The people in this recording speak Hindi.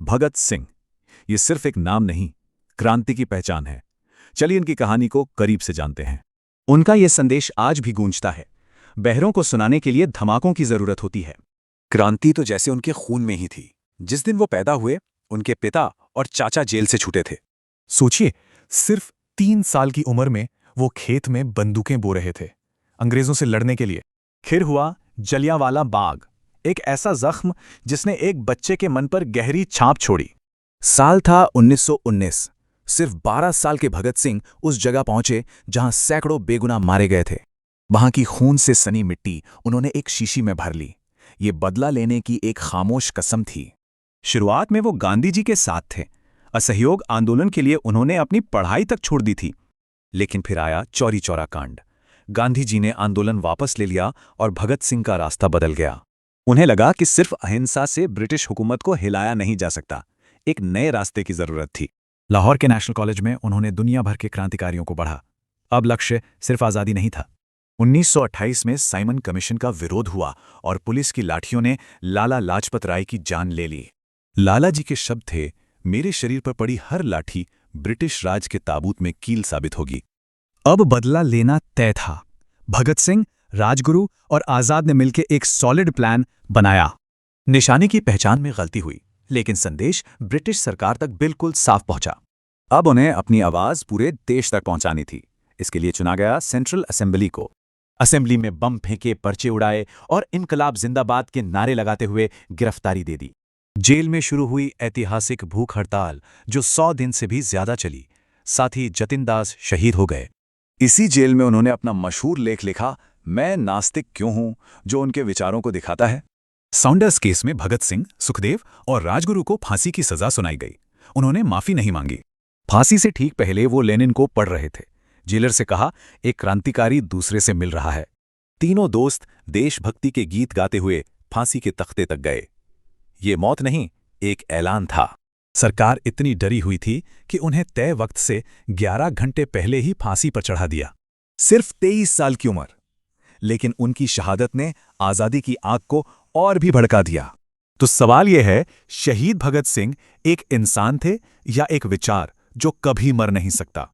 भगत सिंह। ये सिर्फ एक नाम नहीं, क्रांति की पहचान है। चलिए इनकी कहानी को करीब से जानते हैं। उनका ये संदेश आज भी गूंजता है। बहरों को सुनाने के लिए धमाकों की जरूरत होती है। क्रांति तो जैसे उनके खून में ही थी। जिस दिन वो पैदा हुए, उनके पिता और चाचा जेल से छूटे थे। सोचिए, सिर्फ 3 साल की उम्र में वो खेत में बंदूकें बो रहे थे, अंग्रेजों से लड़ने के लिए। फिर हुआ जलियांवाला बाग, एक ऐसा जख्म जिसने एक बच्चे के मन पर गहरी छाप छोड़ी। साल था 1919। सिर्फ 12 साल के भगत सिंह उस जगह पहुंचे जहां सैकड़ों बेगुनाह मारे गए थे। वहां की खून से सनी मिट्टी उन्होंने एक शीशी में भर ली। ये बदला लेने की एक खामोश कसम थी। शुरुआत में वो गांधी जी के साथ थे। असहयोग आंदोलन के लिए उन्होंने अपनी पढ़ाई तक छोड़ दी थी। लेकिन फिर आया चौरी चौरा कांड। गांधी जी ने आंदोलन वापस ले लिया और भगत सिंह का रास्ता बदल गया। उन्हें लगा कि सिर्फ अहिंसा से ब्रिटिश हुकूमत को हिलाया नहीं जा सकता, एक नए रास्ते की जरूरत थी। लाहौर के नेशनल कॉलेज में उन्होंने दुनिया भर के क्रांतिकारियों को पढ़ा। अब लक्ष्य सिर्फ आज़ादी नहीं था। 1928 में साइमन कमीशन का विरोध हुआ और पुलिस की लाठियों ने लाला लाजपत राय की जान ले ली। लाला जी के शब्द थे, मेरे शरीर पर पड़ी हर लाठी ब्रिटिश राज के ताबूत में कील साबित होगी। अब बदला लेना तय था। भगत सिंह, राजगुरु और आजाद ने मिलकर एक सॉलिड प्लान बनाया। निशाने की पहचान में गलती हुई, लेकिन संदेश ब्रिटिश सरकार तक बिल्कुल साफ पहुंचा। अब उन्हें अपनी आवाज पूरे देश तक पहुंचानी थी। इसके लिए चुना गया सेंट्रल असेंबली को। असेंबली में बम फेंके, पर्चे उड़ाए और इनकलाब जिंदाबाद के नारे लगाते हुए गिरफ्तारी दे दी। जेल में शुरू हुई ऐतिहासिक भूख हड़ताल, जो 100 दिन से भी ज्यादा चली। साथ ही जतिन दास शहीद हो गए। इसी जेल में उन्होंने अपना मशहूर लेख लिखा, मैं नास्तिक क्यों हूं, जो उनके विचारों को दिखाता है। साउंडर्स केस में भगत सिंह, सुखदेव और राजगुरु को फांसी की सजा सुनाई गई। उन्होंने माफी नहीं मांगी। फांसी से ठीक पहले वो लेनिन को पढ़ रहे थे। जेलर से कहा, एक क्रांतिकारी दूसरे से मिल रहा है। तीनों दोस्त देशभक्ति के गीत गाते हुए फांसी के तख्ते तक गए। ये मौत नहीं, एक ऐलान था। सरकार इतनी डरी हुई थी कि उन्हें तय वक्त से 11 घंटे पहले ही फांसी पर चढ़ा दिया। सिर्फ 23 साल की उम्र, लेकिन उनकी शहादत ने आजादी की आग को और भी भड़का दिया। तो सवाल यह है, शहीद भगत सिंह एक इंसान थे या एक विचार जो कभी मर नहीं सकता?